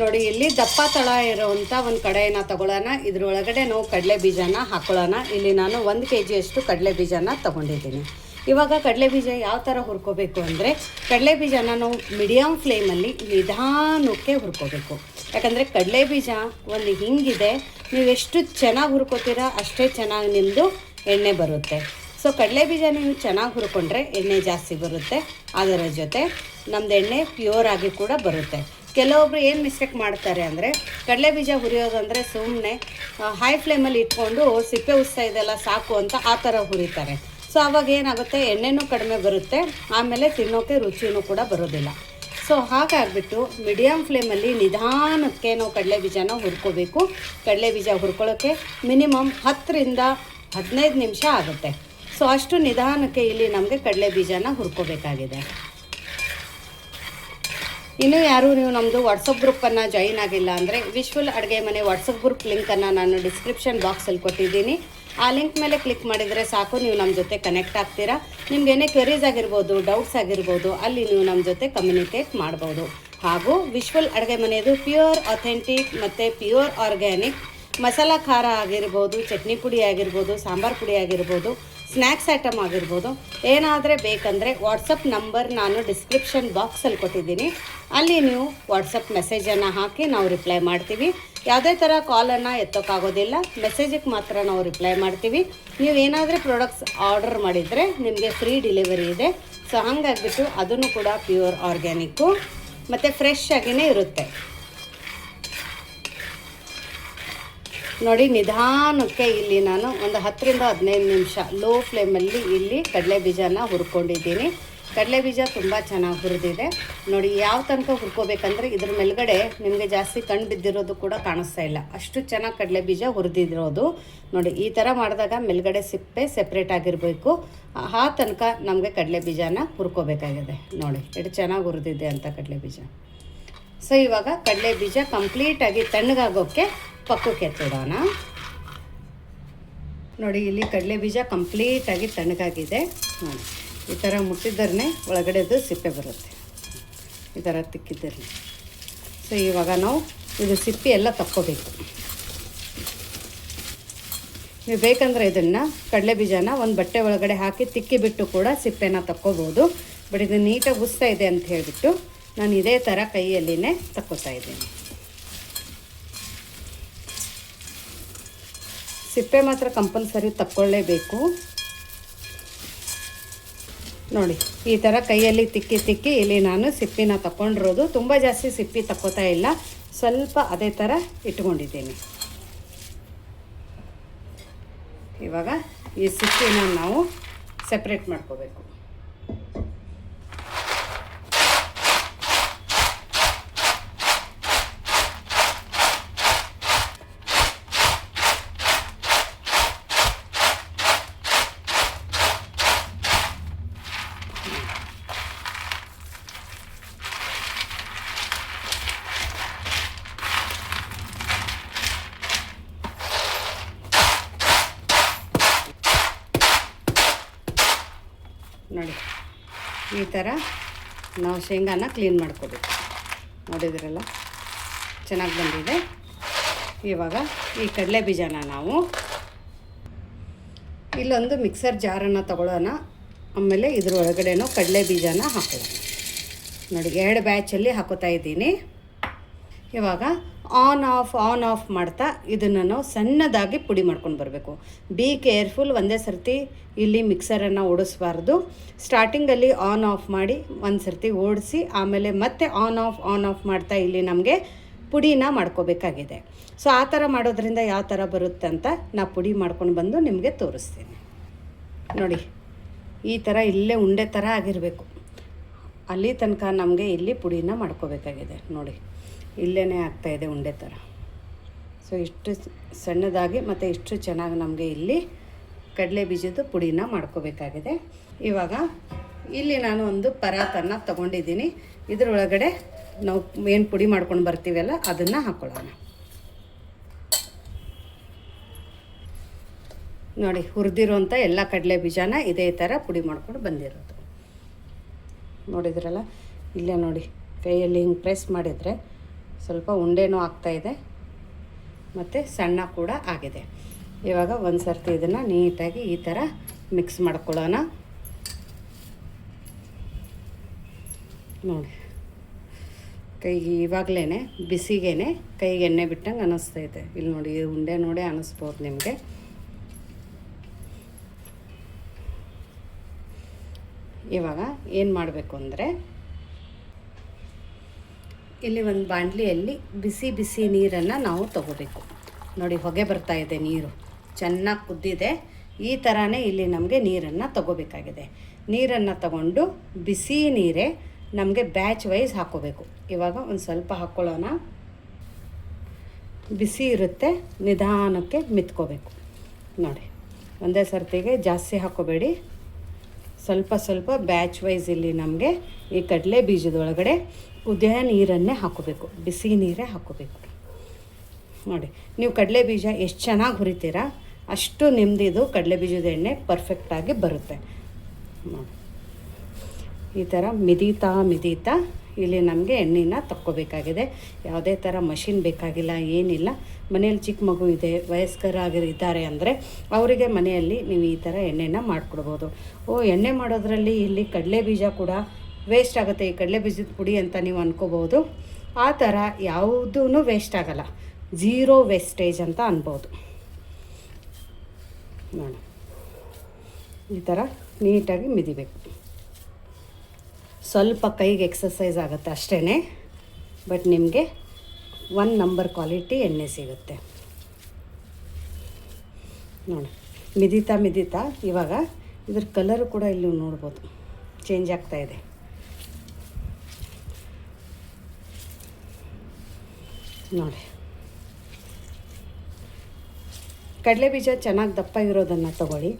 ನೋಡಿ ಇಲ್ಲಿ ದಪ್ಪ ತಳ ಇರೋವಂಥ ಒಂದು ಕಡೆಯನ್ನು ತಗೊಳ್ಳೋಣ. ಇದ್ರೊಳಗಡೆ ನಾವು ಕಡಲೆ ಬೀಜನ ಹಾಕೊಳ್ಳೋಣ. ಇಲ್ಲಿ ನಾನು 1 kg ಅಷ್ಟು ಕಡಲೆ ಬೀಜನ ತೊಗೊಂಡಿದ್ದೀನಿ. ಇವಾಗ ಕಡಲೆ ಬೀಜ ಯಾವ ಥರ ಹುರ್ಕೋಬೇಕು ಅಂದರೆ, ಕಡಲೆ ಬೀಜನ ನಾವು ಮೀಡಿಯಮ್ ಫ್ಲೇಮಲ್ಲಿ ನಿಧಾನಕ್ಕೆ ಹುರ್ಕೋಬೇಕು. ಯಾಕಂದರೆ ಕಡಲೆ ಬೀಜ ಒಂದು ಹಿಂಗಿದೆ, ನೀವು ಎಷ್ಟು ಚೆನ್ನಾಗಿ ಹುರ್ಕೋತೀರಾ ಅಷ್ಟೇ ಚೆನ್ನಾಗಿ ನಿಮ್ಮದು ಎಣ್ಣೆ ಬರುತ್ತೆ. ಸೊ ಕಡಲೆ ಬೀಜ ನೀವು ಚೆನ್ನಾಗಿ ಹುರ್ಕೊಂಡ್ರೆ ಎಣ್ಣೆ ಜಾಸ್ತಿ ಬರುತ್ತೆ. ಅದರ ಜೊತೆ ನಮ್ಮದು ಎಣ್ಣೆ ಪ್ಯೂರ್ ಆಗಿ ಕೂಡ ಬರುತ್ತೆ. ಕೆಲವೊಬ್ರು ಏನು ಮಿಸ್ಟೇಕ್ ಮಾಡ್ತಾರೆ ಅಂದರೆ, ಕಡಲೆ ಬೀಜ ಹುರಿಯೋದಂದರೆ ಸುಮ್ಮನೆ ಹೈ ಫ್ಲೇಮಲ್ಲಿ ಇಟ್ಕೊಂಡು ಸಿಪ್ಪೆ ಉಸ್ತಾ ಇದೆಲ್ಲ ಸಾಕು ಅಂತ ಆ ಥರ ಹುರಿತಾರೆ. ಸೊ ಆವಾಗ ಏನಾಗುತ್ತೆ, ಎಣ್ಣೆನೂ ಕಡಿಮೆ ಬರುತ್ತೆ, ಆಮೇಲೆ ತಿನ್ನೋಕ್ಕೆ ರುಚಿನೂ ಕೂಡ ಬರೋದಿಲ್ಲ. ಸೊ ಹಾಗಾಗಿಬಿಟ್ಟು ಮೀಡಿಯಮ್ ಫ್ಲೇಮಲ್ಲಿ ನಿಧಾನಕ್ಕೆ ನಾವು ಕಡಲೆ ಬೀಜನ ಹುರ್ಕೋಬೇಕು. ಕಡಲೆ ಬೀಜ ಹುರ್ಕೊಳ್ಳೋಕ್ಕೆ ಮಿನಿಮಮ್ 10 ರಿಂದ 15 ನಿಮಿಷ ಆಗುತ್ತೆ. ಸೊ ಅಷ್ಟು ನಿಧಾನಕ್ಕೆ ಇಲ್ಲಿ ನಮಗೆ ಕಡಲೆ ಬೀಜನ ಹುರ್ಕೋಬೇಕಾಗಿದೆ. ಇನ್ನೂ ಯಾರು ನೀವು ನಮ್ಮದು ವಾಟ್ಸಪ್ ಗ್ರೂಪನ್ನು ಜಾಯಿನ್ ಆಗಿಲ್ಲ ಅಂದರೆ, ವಿಶ್ವಲ್ ಅಡುಗೆ ಮನೆ ವಾಟ್ಸಪ್ ಗ್ರೂಪ್ ಲಿಂಕನ್ನು ನಾನು ಡಿಸ್ಕ್ರಿಪ್ಷನ್ ಬಾಕ್ಸಲ್ಲಿ ಕೊಟ್ಟಿದ್ದೀನಿ. ಆ ಲಿಂಕ್ ಮೇಲೆ ಕ್ಲಿಕ್ ಮಾಡಿದರೆ ಸಾಕು, ನೀವು ನಮ್ಮ ಜೊತೆ ಕನೆಕ್ಟ್ ಆಗ್ತೀರಾ. ನಿಮ್ಗೇನೇ ಕ್ವೆರೀಸ್ ಆಗಿರ್ಬೋದು, ಡೌಟ್ಸ್ ಆಗಿರ್ಬೋದು, ಅಲ್ಲಿ ನೀವು ನಮ್ಮ ಜೊತೆ ಕಮ್ಯುನಿಕೇಟ್ ಮಾಡ್ಬೋದು. ಹಾಗೂ ವಿಶ್ವಲ್ ಅಡುಗೆ ಮನೆಯದು ಪ್ಯೂರ್ ಅಥೆಂಟಿಕ್ ಮತ್ತು ಪ್ಯೂರ್ ಆರ್ಗ್ಯಾನಿಕ್ ಮಸಾಲ ಖಾರ ಆಗಿರ್ಬೋದು, ಚಟ್ನಿ ಪುಡಿ ಆಗಿರ್ಬೋದು, ಸಾಂಬಾರು ಪುಡಿ ಆಗಿರ್ಬೋದು, ಸ್ನ್ಯಾಕ್ಸ್ ಐಟಮ್ ಆಗಿರ್ಬೋದು, ಏನಾದರೆ ಬೇಕಂದರೆ ವಾಟ್ಸಪ್ ನಂಬರ್ ನಾನು ಡಿಸ್ಕ್ರಿಪ್ಷನ್ ಬಾಕ್ಸಲ್ಲಿ ಕೊಟ್ಟಿದ್ದೀನಿ. ಅಲ್ಲಿ ನೀವು ವಾಟ್ಸಪ್ ಮೆಸೇಜನ್ನು ಹಾಕಿ ನಾವು ರಿಪ್ಲೈ ಮಾಡ್ತೀವಿ. ಯಾವುದೇ ಥರ ಕಾಲನ್ನು ಎತ್ತೋಕ್ಕಾಗೋದಿಲ್ಲ, ಮೆಸೇಜಿಗೆ ಮಾತ್ರ ನಾವು ರಿಪ್ಲೈ ಮಾಡ್ತೀವಿ. ನೀವು ಏನಾದರೂ ಪ್ರಾಡಕ್ಟ್ಸ್ ಆರ್ಡರ್ ಮಾಡಿದರೆ ನಿಮಗೆ ಫ್ರೀ ಡೆಲಿವರಿ ಇದೆ. ಸೊ ಹಾಗಾಗಿಬಿಟ್ಟು ಅದನ್ನು ಕೂಡ ಪ್ಯೂರ್ ಆರ್ಗ್ಯಾನಿಕ್ಕು ಮತ್ತು ಫ್ರೆಶ್ ಆಗಿಯೇ ಇರುತ್ತೆ. ನೋಡಿ ನಿಧಾನಕ್ಕೆ ಇಲ್ಲಿ ನಾನು ಒಂದು 10 ರಿಂದ 15 ನಿಮಿಷ ಲೋ ಫ್ಲೇಮಲ್ಲಿ ಇಲ್ಲಿ ಕಡಲೆ ಬೀಜನ ಹುರ್ಕೊಂಡಿದ್ದೀನಿ. ಕಡಲೆ ಬೀಜ ತುಂಬ ಚೆನ್ನಾಗಿ ಹುರಿದಿದೆ. ನೋಡಿ ಯಾವ ತನಕ ಹುರ್ಕೋಬೇಕಂದ್ರೆ ಇದ್ರ ಮೇಲ್ಗಡೆ ನಿಮಗೆ ಜಾಸ್ತಿ ಕಣ್ಣು ಬಿದ್ದಿರೋದು ಕೂಡ ಕಾಣಿಸ್ತಾ ಇಲ್ಲ, ಅಷ್ಟು ಚೆನ್ನಾಗಿ ಕಡಲೆ ಬೀಜ ಹುರಿದಿರೋದು. ನೋಡಿ ಈ ಥರ ಮಾಡಿದಾಗ ಮೇಲ್ಗಡೆ ಸಿಪ್ಪೆ ಸೆಪ್ರೇಟ್ ಆಗಿರಬೇಕು. ಆ ತನಕ ನಮಗೆ ಕಡಲೆ ಬೀಜನ ಹುರ್ಕೋಬೇಕಾಗಿದೆ. ನೋಡಿ ಎಷ್ಟು ಚೆನ್ನಾಗಿ ಹುರಿದಿದೆ ಅಂತ ಕಡಲೆ ಬೀಜ. ಸೊ ಇವಾಗ ಕಡಲೆ ಬೀಜ ಕಂಪ್ಲೀಟಾಗಿ ತಣ್ಣಗಾಗೋಕ್ಕೆ ಪಕ್ಕಕ್ಕೆ ಎತ್ತಿಡೋಣ. ನೋಡಿ ಇಲ್ಲಿ ಕಡಲೆ ಬೀಜ ಕಂಪ್ಲೀಟಾಗಿ ತಣ್ಣಗಾಗಿದೆ. ನೋಡಿ ಈ ಥರ ಮುಟ್ಟಿದ್ದರೇ ಒಳಗಡೆದು ಸಿಪ್ಪೆ ಬರುತ್ತೆ, ಈ ಥರ ತಿಕ್ಕಿದ್ದರೇ. ಸೊ ಇವಾಗ ನಾವು ಇದು ಸಿಪ್ಪೆ ಎಲ್ಲ ತಕ್ಕೋಬೇಕು. ನೀವು ಬೇಕಂದರೆ ಇದನ್ನು ಕಡಲೆ ಬೀಜನ ಒಂದು ಬಟ್ಟೆ ಒಳಗಡೆ ಹಾಕಿ ತಿಕ್ಕಿಬಿಟ್ಟು ಕೂಡ ಸಿಪ್ಪೆನ ತಕ್ಕೋಬೋದು. ಬಟ್ ಇದು ನೀಟಾಗಿ ಉಸ್ತಾ ಇದೆ ಅಂತ ಹೇಳಿಬಿಟ್ಟು ನಾನು ಇದೇ ಥರ ಕೈಯಲ್ಲಿನೇ ತಕ್ಕೋತಾ ಇದ್ದೀನಿ. ಸಿಪ್ಪೆ ಮಾತ್ರ ಕಂಪಲ್ಸರಿ ತಕ್ಕೊಳ್ಳೇಬೇಕು. ನೋಡಿ ಈ ಥರ ಕೈಯಲ್ಲಿ ತಿಕ್ಕಿ ಇಲ್ಲಿ ನಾನು ಸಿಪ್ಪಿನ ತಗೊಂಡಿರೋದು. ತುಂಬ ಜಾಸ್ತಿ ಸಿಪ್ಪಿ ತಕ್ಕೋತಾ ಇಲ್ಲ, ಸ್ವಲ್ಪ ಅದೇ ಥರ ಇಟ್ಕೊಂಡಿದ್ದೀನಿ. ಇವಾಗ ಈ ಸಿಪ್ಪಿನ ನಾವು ಸೆಪ್ರೇಟ್ ಮಾಡ್ಕೋಬೇಕು. ನೋಡಿ ಈ ಥರ ನಾವು ಶೇಂಗಾನ ಕ್ಲೀನ್ ಮಾಡ್ಕೋಬೇಕು. ನೋಡಿದ್ರಲ್ಲ ಚೆನ್ನಾಗಿ ಬಂದಿದೆ. ಇವಾಗ ಈ ಕಡಲೆ ಬೀಜನ ನಾವು ಇಲ್ಲೊಂದು ಮಿಕ್ಸರ್ ಜಾರನ್ನು ತಗೊಳ್ಳೋಣ. ಆಮೇಲೆ ಇದ್ರ ಒಳಗಡೆನೂ ಕಡಲೆ ಬೀಜನ ಹಾಕೊಳ್ಳೋಣ. ನೋಡಿ 2 ಬ್ಯಾಚಲ್ಲಿ ಹಾಕೋತಾ ಇದ್ದೀನಿ. ಇವಾಗ ಆನ್ ಆಫ್ ಮಾಡ್ತಾ ಇದನ್ನು ನಾವು ಸಣ್ಣದಾಗಿ ಪುಡಿ ಮಾಡ್ಕೊಂಡು ಬರಬೇಕು. ಬಿ ಕೇರ್ಫುಲ್, ಒಂದೇ ಸರ್ತಿ ಇಲ್ಲಿ ಮಿಕ್ಸರನ್ನು ಓಡಿಸ್ಬಾರ್ದು. ಸ್ಟಾರ್ಟಿಂಗಲ್ಲಿ ಆನ್ ಆಫ್ ಮಾಡಿ ಒಂದು ಸರ್ತಿ ಓಡಿಸಿ ಆಮೇಲೆ ಮತ್ತೆ ಆನ್ ಆಫ್ ಮಾಡ್ತಾ ಇಲ್ಲಿ ನಮಗೆ ಪುಡಿನ ಮಾಡ್ಕೋಬೇಕಾಗಿದೆ. ಸೊ ಆ ಥರ ಮಾಡೋದ್ರಿಂದ ಯಾವ ಥರ ಬರುತ್ತೆ ಅಂತ ನಾ ಪುಡಿ ಮಾಡ್ಕೊಂಡು ಬಂದು ನಿಮಗೆ ತೋರಿಸ್ತೀನಿ. ನೋಡಿ ಈ ಥರ ಇಲ್ಲೇ ಉಂಡೆ ಥರ ಆಗಿರಬೇಕು. ಅಲ್ಲಿ ತನಕ ನಮಗೆ ಇಲ್ಲಿ ಪುಡಿನ ಮಾಡ್ಕೋಬೇಕಾಗಿದೆ. ನೋಡಿ ಇಲ್ಲೇ ಆಗ್ತಾಯಿದೆ ಉಂಡೆ ಥರ. ಸೊ ಇಷ್ಟು ಸಣ್ಣದಾಗಿ ಮತ್ತು ಇಷ್ಟು ಚೆನ್ನಾಗಿ ನಮಗೆ ಇಲ್ಲಿ ಕಡಲೆ ಬೀಜದ ಪುಡಿನ ಮಾಡ್ಕೋಬೇಕಾಗಿದೆ. ಇವಾಗ ಇಲ್ಲಿ ನಾನು ಒಂದು ಪರಾತನ್ನು ತೊಗೊಂಡಿದ್ದೀನಿ. ಇದರೊಳಗಡೆ ನಾವು ಏನು ಪುಡಿ ಮಾಡ್ಕೊಂಡು ಬರ್ತೀವಲ್ಲ ಅದನ್ನು ಹಾಕ್ಕೊಳ್ಳೋಣ. ನೋಡಿ ಹುರಿದಿರೋಂಥ ಎಲ್ಲ ಕಡಲೆ ಬೀಜನ ಇದೇ ಥರ ಪುಡಿ ಮಾಡ್ಕೊಂಡು ಬಂದಿರೋದು. ನೋಡಿದ್ರಲ್ಲ, ಇಲ್ಲೇ ನೋಡಿ ಕೈಯಲ್ಲಿ ಹಿಂಗೆ ಪ್ರೆಸ್ ಮಾಡಿದರೆ ಸ್ವಲ್ಪ ಉಂಡೆನೂ ಆಗ್ತಾಯಿದೆ ಮತ್ತು ಸಣ್ಣ ಕೂಡ ಆಗಿದೆ. ಇವಾಗ ಒಂದು ಸರ್ತಿ ಇದನ್ನು ನೀಟಾಗಿ ಈ ಥರ ಮಿಕ್ಸ್ ಮಾಡ್ಕೊಳ್ಳೋಣ. ನೋಡಿ, ಕೈಗೆ ಇವಾಗಲೇ ಬಿಸಿಗೇ ಕೈಗೆ ಎಣ್ಣೆ ಬಿಟ್ಟಂಗೆ ಅನ್ನಿಸ್ತೈತೆ. ಇಲ್ಲಿ ನೋಡಿ, ಉಂಡೆ ನೋಡಿ ಅನ್ನಿಸ್ಬೋದು ನಿಮಗೆ. ಇವಾಗ ಏನು ಮಾಡಬೇಕು ಅಂದರೆ, ಇಲ್ಲಿ ಒಂದು ಬಾಣಲಿಯಲ್ಲಿ ಬಿಸಿ ಬಿಸಿ ನೀರನ್ನು ನಾವು ತಗೋಬೇಕು. ನೋಡಿ, ಹೊಗೆ ಬರ್ತಾ ಇದೆ, ನೀರು ಚೆನ್ನಾಗಿ ಕುದ್ದಿದೆ. ಈ ಥರನೇ ಇಲ್ಲಿ ನಮಗೆ ನೀರನ್ನು ತಗೋಬೇಕಾಗಿದೆ. ನೀರನ್ನು ತಗೊಂಡು ಬಿಸಿ ನೀರೇ ನಮಗೆ ಬ್ಯಾಚ್ ವೈಸ್ ಹಾಕ್ಕೋಬೇಕು. ಇವಾಗ ಒಂದು ಸ್ವಲ್ಪ ಹಾಕ್ಕೊಳ್ಳೋಣ. ಬಿಸಿ ಇರುತ್ತೆ, ನಿಧಾನಕ್ಕೆ ಮಿತ್ಕೋಬೇಕು. ನೋಡಿ, ಒಂದೇ ಸರ್ತಿಗೆ ಜಾಸ್ತಿ ಹಾಕ್ಕೋಬೇಡಿ, ಸ್ವಲ್ಪ ಸ್ವಲ್ಪ ಬ್ಯಾಚ್ ವೈಸ್ ಇಲ್ಲಿ ನಮಗೆ ಈ ಕಡಲೆ ಬೀಜದೊಳಗಡೆ ಕುದಿಯೋ ನೀರನ್ನೇ ಹಾಕ್ಕೋಬೇಕು, ಬಿಸಿ ನೀರೇ ಹಾಕ್ಕೋಬೇಕು. ನೋಡಿ, ನೀವು ಕಡಲೆ ಬೀಜ ಎಷ್ಟು ಚೆನ್ನಾಗಿ ಹುರಿತೀರಾ ಅಷ್ಟು ನಿಮ್ಮದಿದು ಕಡಲೆ ಬೀಜದ ಎಣ್ಣೆ ಪರ್ಫೆಕ್ಟಾಗಿ ಬರುತ್ತೆ. ನೋಡಿ, ಈ ಥರ ಮಿದೀತಾ ಇಲ್ಲಿ ನಮಗೆ ಎಣ್ಣೆನ ತಕ್ಕೋಬೇಕಾಗಿದೆ. ಯಾವುದೇ ಥರ ಮಷಿನ್ ಬೇಕಾಗಿಲ್ಲ, ಏನಿಲ್ಲ. ಮನೆಯಲ್ಲಿ ಚಿಕ್ಕ ಮಗು ಇದೆ, ವಯಸ್ಕರಾಗಿದ್ದಾರೆ ಅಂದರೆ ಅವರಿಗೆ ಮನೆಯಲ್ಲಿ ನೀವು ಈ ಥರ ಎಣ್ಣೆನ ಮಾಡಿಕೊಡ್ಬೋದು. ಎಣ್ಣೆ ಮಾಡೋದ್ರಲ್ಲಿ ಇಲ್ಲಿ ಕಡಲೆ ಬೀಜ ಕೂಡ ವೇಸ್ಟ್ ಆಗುತ್ತೆ, ಈ ಕಡಲೆ ಬೀಜದ ಪುಡಿ ಅಂತ ನೀವು ಅನ್ಕೋಬೋದು. ಆ ಥರ ಯಾವುದೂ ವೇಸ್ಟ್ ಆಗೋಲ್ಲ, ಝೀರೋ ವೇಸ್ಟೇಜ್ ಅಂತ ಅನ್ಬೋದು. ನೋಡಿ, ಈ ಥರ ನೀಟಾಗಿ ಮಿದಿಬೇಕು. ಸ್ವಲ್ಪ ಕೈಗೆ ಎಕ್ಸಸೈಸ್ ಆಗುತ್ತೆ ಅಷ್ಟೇ, ಬಟ್ ನಿಮಗೆ 1 ನಂಬರ್ ಕ್ವಾಲಿಟಿ ಎಣ್ಣೆ ಸಿಗುತ್ತೆ. ನೋಡಿ, ಮಿದಿತಾ ಇವಾಗ ಇದ್ರ ಕಲರು ಕೂಡ ಇಲ್ಲಿ ನೋಡ್ಬೋದು ಚೇಂಜ್ ಆಗ್ತಾಯಿದೆ. ನೋಡಿ, ಕಡಲೆ ಬೀಜ ಚೆನ್ನಾಗಿ ದಪ್ಪ ಇರೋದನ್ನು ತಗೊಳ್ಳಿ.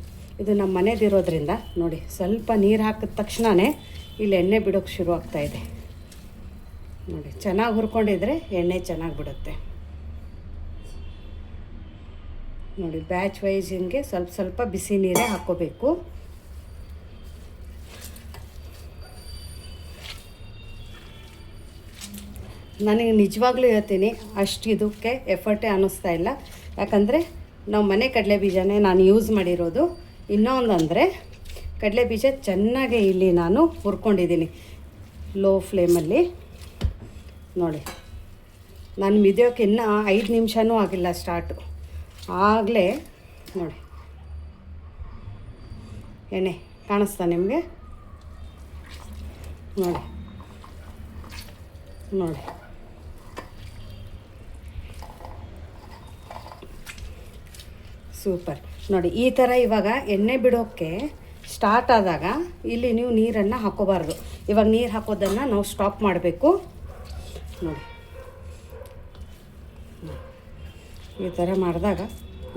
ಇದು ನಮ್ಮ ಮನೆದಿರೋದ್ರಿಂದ ನೋಡಿ, ಸ್ವಲ್ಪ ನೀರು ಹಾಕಿದ ತಕ್ಷಣವೇ ಇಲ್ಲಿ ಎಣ್ಣೆ ಬಿಡೋಕ್ಕೆ ಶುರು ಆಗ್ತಾಯಿದೆ. ನೋಡಿ, ಚೆನ್ನಾಗಿ ಹುರ್ಕೊಂಡಿದ್ರೆ ಎಣ್ಣೆ ಚೆನ್ನಾಗಿ ಬಿಡುತ್ತೆ. ನೋಡಿ, ಬ್ಯಾಚ್ ವೈಸ್ ಹಿಂಗೆ ಸ್ವಲ್ಪ ಸ್ವಲ್ಪ ಬಿಸಿ ನೀರೇ ಹಾಕ್ಕೋಬೇಕು. ನನಗೆ ನಿಜವಾಗ್ಲೂ ಹೇಳ್ತೀನಿ, ಅಷ್ಟು ಇದಕ್ಕೆ ಎಫರ್ಟೇ ಅನ್ನಿಸ್ತಾ ಇಲ್ಲ. ಯಾಕಂದರೆ ನಾವು ಮನೆ ಕಡಲೆ ಬೀಜನೇ ನಾನು ಯೂಸ್ ಮಾಡಿರೋದು. ಇನ್ನೊಂದು ಅಂದರೆ ಕಡಲೆ ಬೀಜ ಚೆನ್ನಾಗಿ ಇಲ್ಲಿ ನಾನು ಹುರ್ಕೊಂಡಿದ್ದೀನಿ ಲೋ ಫ್ಲೇಮಲ್ಲಿ. ನೋಡಿ, ನಾನು ಮಿದಿಯೋಕೆ ಇನ್ನೂ 5 ನಿಮಿಷನೂ ಆಗಿಲ್ಲ ಸ್ಟಾರ್ಟು, ಆಗಲೇ ನೋಡಿ ಎಣ್ಣೆ ಕಾಣಿಸ್ತಾ ನಿಮಗೆ. ನೋಡಿ ನೋಡಿ ಸೂಪರ್. ನೋಡಿ, ಈ ಥರ ಇವಾಗ ಎಣ್ಣೆ ಬಿಡೋಕ್ಕೆ ಸ್ಟಾರ್ಟ್ ಆದಾಗ ಇಲ್ಲಿ ನೀವು ನೀರನ್ನು ಹಾಕೋಬಾರ್ದು. ಇವಾಗ ನೀರು ಹಾಕೋದನ್ನು ನಾವು ಸ್ಟಾಪ್ ಮಾಡಬೇಕು. ನೋಡಿ, ಈ ಥರ ಮಾಡಿದಾಗ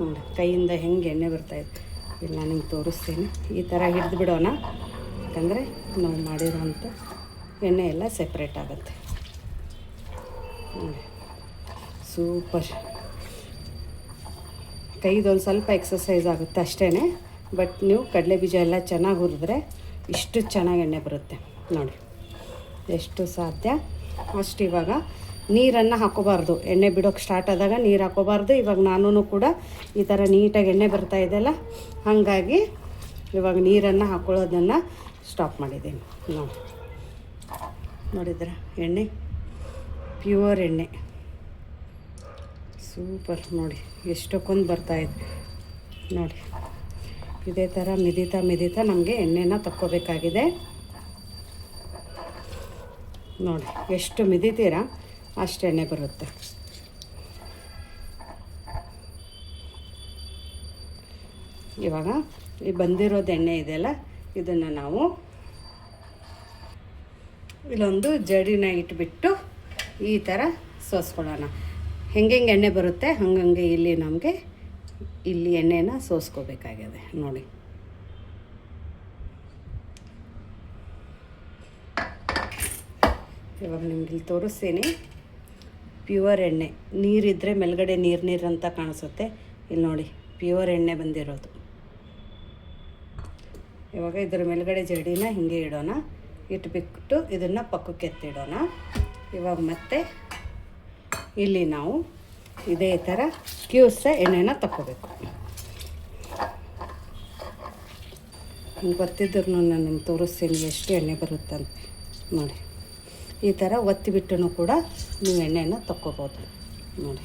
ನೋಡಿ ಕೈಯಿಂದ ಹೆಂಗೆ ಎಣ್ಣೆ ಬರ್ತಾಯಿದೆ. ಇಲ್ಲಿ ನಾನು ನಿಮ್ಗೆ ತೋರಿಸ್ತೀನಿ. ಈ ಥರ ಹಿಡಿದು ಬಿಡೋಣ, ಯಾಕಂದರೆ ನಾವು ಮಾಡಿರೋಂಥ ಎಣ್ಣೆ ಎಲ್ಲ ಸೆಪ್ರೇಟ್ ಆಗುತ್ತೆ. ನೋಡಿ, ಸೂಪರ್. ಕೈದೊಂದು ಸ್ವಲ್ಪ ಎಕ್ಸಸೈಸ್ ಆಗುತ್ತೆ ಅಷ್ಟೇ, ಬಟ್ ನೀವು ಕಡಲೆ ಬೀಜ ಎಲ್ಲ ಚೆನ್ನಾಗಿ ಹುರಿದ್ರೆ ಇಷ್ಟು ಚೆನ್ನಾಗಿ ಎಣ್ಣೆ ಬರುತ್ತೆ. ನೋಡಿ, ಎಷ್ಟು ಸಾಧ್ಯ ಅಷ್ಟು. ಇವಾಗ ನೀರನ್ನು ಹಾಕೋಬಾರ್ದು, ಎಣ್ಣೆ ಬಿಡೋಕ್ಕೆ ಸ್ಟಾರ್ಟ್ ಆದಾಗ ನೀರು ಹಾಕೋಬಾರ್ದು. ಇವಾಗ ನಾನು ಕೂಡ ಈ ಥರ ನೀಟಾಗಿ ಎಣ್ಣೆ ಬರ್ತಾ ಇದೆಯಲ್ಲ, ಹಾಗಾಗಿ ಇವಾಗ ನೀರನ್ನು ಹಾಕ್ಕೊಳ್ಳೋದನ್ನು ಸ್ಟಾಪ್ ಮಾಡಿದ್ದೀನಿ. ನೋಡಿದ್ರೆ ಎಣ್ಣೆ ಪ್ಯೂರ್ ಎಣ್ಣೆ ಸೂಪರ್. ನೋಡಿ, ಎಷ್ಟಕ್ಕೊಂದು ಬರ್ತಾಯಿದೆ. ನೋಡಿ, ಇದೇ ಥರ ಮಿದಿತಾ ನಮಗೆ ಎಣ್ಣೆನ ತಕ್ಕೋಬೇಕಾಗಿದೆ. ನೋಡಿ, ಎಷ್ಟು ಮಿದಿತೀರಾ ಅಷ್ಟು ಎಣ್ಣೆ ಬರುತ್ತೆ. ಇವಾಗ ಈ ಬಂದಿರೋದು ಎಣ್ಣೆ ಇದೆಯಲ್ಲ, ಇದನ್ನು ನಾವು ಇಲ್ಲೊಂದು ಜಡಿನ ಇಟ್ಬಿಟ್ಟು ಈ ಥರ ಸೋಸ್ಕೊಳ್ಳೋಣ. ಹೆಂಗೆ ಎಣ್ಣೆ ಬರುತ್ತೆ ಹಂಗಂಗೆ ಇಲ್ಲಿ ನಮಗೆ ಇಲ್ಲಿ ಎಣ್ಣೆನ ಸೋಸ್ಕೋಬೇಕಾಗಿದೆ. ನೋಡಿ, ಇವಾಗ ನಿಮ್ಗೆ ಇಲ್ಲಿ ತೋರಿಸ್ತೀನಿ. ಪ್ಯೂರ್ ಎಣ್ಣೆ, ನೀರಿದ್ದರೆ ಮೇಲ್ಗಡೆ ನೀರು ಅಂತ ಕಾಣಿಸುತ್ತೆ. ಇಲ್ಲಿ ನೋಡಿ, ಪ್ಯೂರ್ ಎಣ್ಣೆ ಬಂದಿರೋದು. ಇವಾಗ ಇದರ ಮೇಲ್ಗಡೆ ಜಡಿನ ಹಿಂಗೆ ಇಡೋಣ. ಇಟ್ಬಿಟ್ಟು ಇದನ್ನು ಪಕ್ಕಕ್ಕೆ ಎತ್ತಿಡೋಣ. ಇವಾಗ ಮತ್ತೆ ಇಲ್ಲಿ ನಾವು ಇದೇ ಥರ ಕ್ಯೂಸ ಎಣ್ಣೆನ ತಗೋಬೇಕು. ಗೊತ್ತಿದ್ರು ನಾನು ನಿಮ್ಗೆ ತೋರಿಸ್ತೀನಿ ಎಷ್ಟು ಎಣ್ಣೆ ಬರುತ್ತಂತ. ನೋಡಿ ಈ ಥರ ಒತ್ತಿಬಿಟ್ಟು ಕೂಡ ನೀವು ಎಣ್ಣೆನ ತಕ್ಕೋಬೋದು. ನೋಡಿ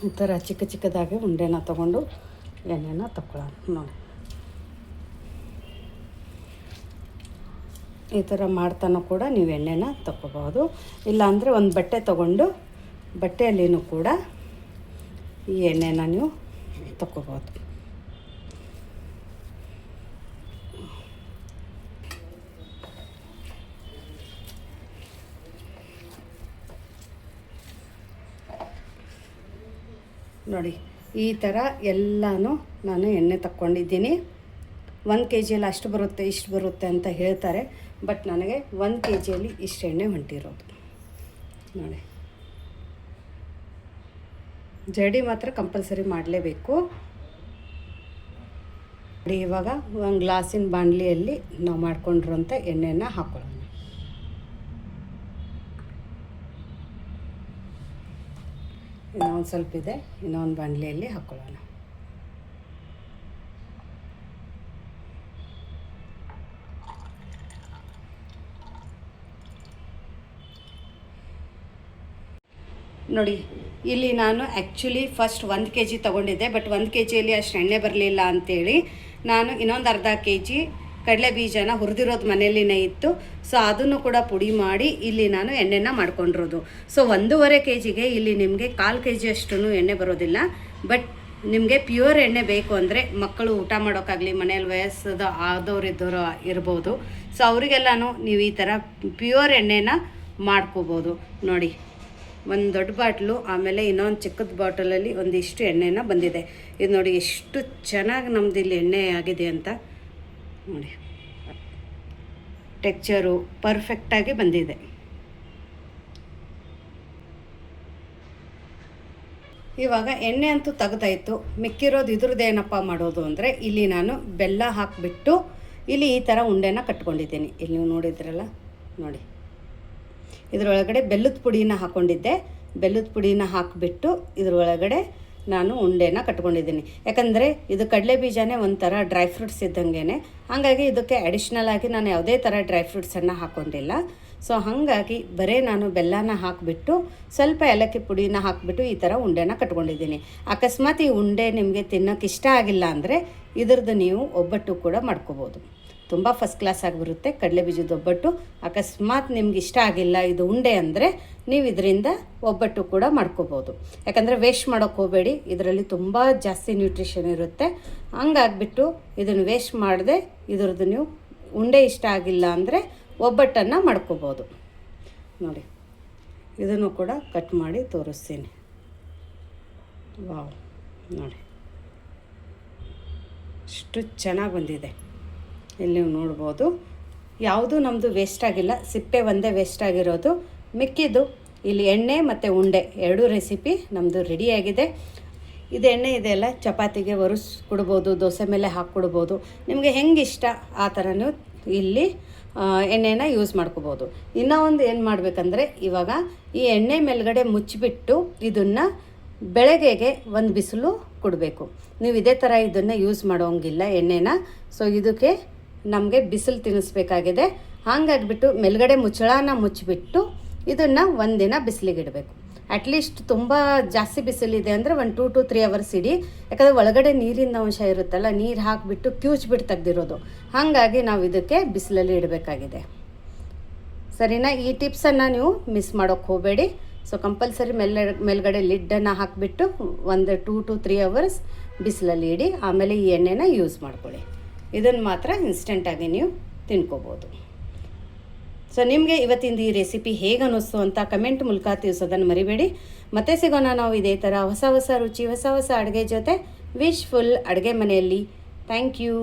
ಈ ಥರ ಚಿಕ್ಕ ಚಿಕ್ಕದಾಗಿ ಉಂಡೆನ ತೊಗೊಂಡು ಎಣ್ಣೆನ ತಗೊಳ್ಳೋಣ. ನೋಡಿ ಈ ಥರ ಮಾಡ್ತಾನೂ ಕೂಡ ನೀವು ಎಣ್ಣೆನ ತಗೋಬೋದು. ಇಲ್ಲಾಂದರೆ ಒಂದು ಬಟ್ಟೆ ತೊಗೊಂಡು ಬಟ್ಟೆಯಲ್ಲಿನೂ ಕೂಡ ಈ ಎಣ್ಣೆನ ನೀವು ತಗೋಬೋದು. ನೋಡಿ ಈ ಥರ ಎಲ್ಲನೂ ನಾನು ಎಣ್ಣೆ ತಕ್ಕೊಂಡಿದ್ದೀನಿ. 1 kg ಯಲ್ಲಿ ಅಷ್ಟು ಬರುತ್ತೆ ಇಷ್ಟು ಬರುತ್ತೆ ಅಂತ ಹೇಳ್ತಾರೆ, ಬಟ್ ನನಗೆ 1 kg ಯಲ್ಲಿ ಇಷ್ಟು ಎಣ್ಣೆ ಹೊಂಟಿರೋದು. ನೋಡಿ ಜಡಿ ಮಾತ್ರ ಕಂಪಲ್ಸರಿ ಮಾಡಲೇಬೇಕು. ನೋಡಿ ಇವಾಗ ಒಂದು ಗ್ಲಾಸಿನ ಬಾಣಲಿಯಲ್ಲಿ ನಾವು ಮಾಡ್ಕೊಂಡಿರೋಂಥ ಎಣ್ಣೆನ ಹಾಕೊಳ್ಳೋಣ. ಇನ್ನೊಂದು ಸ್ವಲ್ಪ ಇದೆ, ಇನ್ನೊಂದು ಬಾಣಲಿಯಲ್ಲಿ ಹಾಕೊಳ್ಳೋಣ. ನೋಡಿ ಇಲ್ಲಿ ನಾನು ಆ್ಯಕ್ಚುಲಿ ಫಸ್ಟ್ 1 kg ತೊಗೊಂಡಿದ್ದೆ, ಬಟ್ 1 kg ಯಲ್ಲಿ ಅಷ್ಟು ಎಣ್ಣೆ ಬರಲಿಲ್ಲ ಅಂಥೇಳಿ ನಾನು ಇನ್ನೊಂದು ಅರ್ಧ kg ಕಡಲೆ ಬೀಜನ ಹುರಿದಿರೋದು ಮನೆಯಲ್ಲಿನೇ ಇತ್ತು. ಸೊ ಅದನ್ನು ಕೂಡ ಪುಡಿ ಮಾಡಿ ಇಲ್ಲಿ ನಾನು ಎಣ್ಣೆನ ಮಾಡ್ಕೊಂಡಿರೋದು. ಸೊ 1.5 kgಗೆ ಇಲ್ಲಿ ನಿಮಗೆ 1/4 kg ಅಷ್ಟು ಎಣ್ಣೆ ಬರೋದಿಲ್ಲ. ಬಟ್ ನಿಮಗೆ ಪ್ಯೂರ್ ಎಣ್ಣೆ ಬೇಕು ಅಂದರೆ ಮಕ್ಕಳು ಊಟ ಮಾಡೋಕ್ಕಾಗಲಿ, ಮನೆಯಲ್ಲಿ ವಯಸ್ಸದ ಆದವ್ರಿದ್ದವರು ಇರ್ಬೋದು, ಸೊ ಅವರಿಗೆಲ್ಲನೂ ನೀವು ಈ ಥರ ಪ್ಯೂರ್ ಎಣ್ಣೆನ ಮಾಡ್ಕೋಬೋದು. ನೋಡಿ ಒಂದು ದೊಡ್ಡ ಬಾಟ್ಲು, ಆಮೇಲೆ ಇನ್ನೊಂದು ಚಿಕ್ಕದ ಬಾಟಲಲ್ಲಿ ಒಂದಿಷ್ಟು ಎಣ್ಣೆನ ಬಂದಿದೆ. ಇದು ನೋಡಿ ಎಷ್ಟು ಚೆನ್ನಾಗಿ ನಮ್ದು ಇಲ್ಲಿ ಎಣ್ಣೆ ಆಗಿದೆ ಅಂತ. ನೋಡಿ ಟೆಕ್ಚರು ಪರ್ಫೆಕ್ಟಾಗಿ ಬಂದಿದೆ. ಇವಾಗ ಎಣ್ಣೆ ಅಂತೂ ತೆಗ್ದಾಯಿತು. ಮಿಕ್ಕಿರೋದು ಇದ್ರದ್ದು ಏನಪ್ಪ ಮಾಡೋದು ಅಂದರೆ ಇಲ್ಲಿ ನಾನು ಬೆಲ್ಲ ಹಾಕಿಬಿಟ್ಟು ಇಲ್ಲಿ ಈ ಥರ ಉಂಡೆನ ಕಟ್ಕೊಂಡಿದ್ದೀನಿ. ಇಲ್ಲಿ ನೀವು ನೋಡಿದ್ರಲ್ಲ, ನೋಡಿ ಇದರೊಳಗಡೆ ಬೆಲ್ಲದ ಪುಡಿನ ಹಾಕ್ಕೊಂಡಿದ್ದೆ. ಬೆಲ್ಲದ ಪುಡಿನ ಹಾಕಿಬಿಟ್ಟು ಇದರೊಳಗಡೆ ನಾನು ಉಂಡೆನ ಕಟ್ಕೊಂಡಿದ್ದೀನಿ. ಯಾಕಂದರೆ ಇದು ಕಡಲೆ ಬೀಜನೇ ಒಂಥರ ಡ್ರೈ ಫ್ರೂಟ್ಸ್ ಇದ್ದಂಗೆ, ಹಾಗಾಗಿ ಇದಕ್ಕೆ ಅಡಿಷ್ನಲ್ ಆಗಿ ನಾನು ಯಾವುದೇ ಥರ ಡ್ರೈ ಫ್ರೂಟ್ಸನ್ನು ಹಾಕ್ಕೊಂಡಿಲ್ಲ. ಸೊ ಹಾಗಾಗಿ ಬರೀ ನಾನು ಬೆಲ್ಲನ ಹಾಕಿಬಿಟ್ಟು ಸ್ವಲ್ಪ ಏಲಕ್ಕಿ ಪುಡಿನ ಹಾಕಿಬಿಟ್ಟು ಈ ಥರ ಉಂಡೆನ ಕಟ್ಕೊಂಡಿದ್ದೀನಿ. ಅಕಸ್ಮಾತ್ ಈ ಉಂಡೆ ನಿಮಗೆ ತಿನ್ನೋಕೆ ಇಷ್ಟ ಆಗಿಲ್ಲ ಅಂದರೆ ಇದ್ರದ್ದು ನೀವು ಒಬ್ಬಟ್ಟು ಕೂಡ ಮಾಡ್ಕೋಬೋದು. ತುಂಬ ಫಸ್ಟ್ ಕ್ಲಾಸ್ ಆಗಿಬಿರುತ್ತೆ ಕಡಲೆ ಬೀಜದ ಒಬ್ಬಟ್ಟು. ಅಕಸ್ಮಾತ್ ನಿಮ್ಗೆ ಇಷ್ಟ ಆಗಿಲ್ಲ ಇದು ಉಂಡೆ ಅಂದರೆ ನೀವು ಇದರಿಂದ ಒಬ್ಬಟ್ಟು ಕೂಡ ಮಾಡ್ಕೋಬೋದು. ಯಾಕಂದರೆ ವೇಸ್ಟ್ ಮಾಡೋಕ್ಕೆ ಹೋಗಬೇಡಿ, ಇದರಲ್ಲಿ ತುಂಬ ಜಾಸ್ತಿ ನ್ಯೂಟ್ರಿಷನ್ ಇರುತ್ತೆ. ಹಂಗಾಗ್ಬಿಟ್ಟು ಇದನ್ನು ವೇಸ್ಟ್ ಮಾಡದೆ ಇದ್ರದ್ದು ನೀವು ಉಂಡೆ ಇಷ್ಟ ಆಗಿಲ್ಲ ಅಂದರೆ ಒಬ್ಬಟ್ಟನ್ನು ಮಾಡ್ಕೋಬೋದು. ನೋಡಿ ಇದನ್ನು ಕೂಡ ಕಟ್ ಮಾಡಿ ತೋರಿಸ್ತೀನಿ. ವಾವ್, ನೋಡಿ ಅಷ್ಟು ಚೆನ್ನಾಗಿ ಬಂದಿದೆ. ಇಲ್ಲಿ ನೀವು ನೋಡ್ಬೋದು, ಯಾವುದೂ ನಮ್ಮದು ವೇಸ್ಟ್ ಆಗಿಲ್ಲ, ಸಿಪ್ಪೆ ಒಂದೇ ವೇಸ್ಟ್ ಆಗಿರೋದು. ಮಿಕ್ಕಿದ್ದು ಇಲ್ಲಿ ಎಣ್ಣೆ ಮತ್ತು ಉಂಡೆ ಎರಡೂ ರೆಸಿಪಿ ನಮ್ಮದು ರೆಡಿಯಾಗಿದೆ. ಇದು ಎಣ್ಣೆ ಇದೆಯಲ್ಲ, ಚಪಾತಿಗೆ ಕೊಡ್ಬೋದು, ದೋಸೆ ಮೇಲೆ ಹಾಕ್ಕೊಡ್ಬೋದು, ನಿಮಗೆ ಹೆಂಗೆ ಇಷ್ಟ ಆ ಥರ ನೀವು ಇಲ್ಲಿ ಎಣ್ಣೆನ ಯೂಸ್ ಮಾಡ್ಕೋಬೋದು. ಇನ್ನೂ ಒಂದು ಏನು ಮಾಡಬೇಕಂದ್ರೆ, ಇವಾಗ ಈ ಎಣ್ಣೆ ಮೇಲ್ಗಡೆ ಮುಚ್ಚಿಬಿಟ್ಟು ಇದನ್ನು ಬೆಳಗ್ಗೆಗೆ ಒಂದು ಬಿಸಿಲು ಕೊಡಬೇಕು. ನೀವು ಇದೇ ಥರ ಇದನ್ನು ಯೂಸ್ ಮಾಡೋಂಗಿಲ್ಲ ಎಣ್ಣೆನ. ಸೊ ಇದಕ್ಕೆ ನಮಗೆ ಬಿಸಿಲು ತಿನ್ನಿಸ್ಬೇಕಾಗಿದೆ. ಹಾಗಾಗಿಬಿಟ್ಟು ಮೇಲ್ಗಡೆ ಮುಚ್ಚಳನ ಮುಚ್ಚಿಬಿಟ್ಟು ಇದನ್ನು ಒಂದಿನ ಬಿಸಿಲಿಗೆ ಇಡಬೇಕು. ಅಟ್ಲೀಸ್ಟ್ ತುಂಬ ಜಾಸ್ತಿ ಬಿಸಿಲಿದೆ ಅಂದರೆ 1 2 to 3 hours ಇಡಿ. ಯಾಕಂದರೆ ಒಳಗಡೆ ನೀರಿನ ಅಂಶ ಇರುತ್ತಲ್ಲ, ನೀರು ಹಾಕಿಬಿಟ್ಟು ಕ್ಯೂಚ್ಬಿಟ್ಟು ತೆಗ್ದಿರೋದು. ಹಾಗಾಗಿ ನಾವು ಇದಕ್ಕೆ ಬಿಸಿಲಲ್ಲಿ ಇಡಬೇಕಾಗಿದೆ. ಸರಿನಾ? ಈ ಟಿಪ್ಸನ್ನು ನೀವು ಮಿಸ್ ಮಾಡೋಕ್ಕೆ ಹೋಗಬೇಡಿ. ಸೊ ಕಂಪಲ್ಸರಿ ಮೇಲ್ಗಡೆ ಲಿಡ್ಡನ್ನು ಹಾಕಿಬಿಟ್ಟು 1 2 to 3 hours ಬಿಸಿಲಲ್ಲಿ ಇಡಿ. ಆಮೇಲೆ ಈ ಎಣ್ಣೆನ ಯೂಸ್ ಮಾಡ್ಕೊಳ್ಳಿ. ಇದನ್ನು ಮಾತ್ರ ಇನ್ಸ್ಟೆಂಟಾಗಿ ನೀವು ತಿನ್ಕೋಬೋದು. ಸೊ ನಿಮಗೆ ಇವತ್ತಿಂದ ಈ ರೆಸಿಪಿ ಹೇಗೆ ಅನ್ನಿಸ್ತು ಅಂತ ಕಮೆಂಟ್ ಮೂಲಕ ತಿಳಿಸೋದನ್ನು ಮರಿಬೇಡಿ. ಮತ್ತೆ ಸಿಗೋಣ ನಾವು ಇದೇ ಥರ ಹೊಸ ಹೊಸ ರುಚಿ, ಹೊಸ ಹೊಸ ಅಡುಗೆ ಜೊತೆ ವಿಶ್ಫುಲ್ ಅಡುಗೆ ಮನೆಯಲ್ಲಿ. Thank you.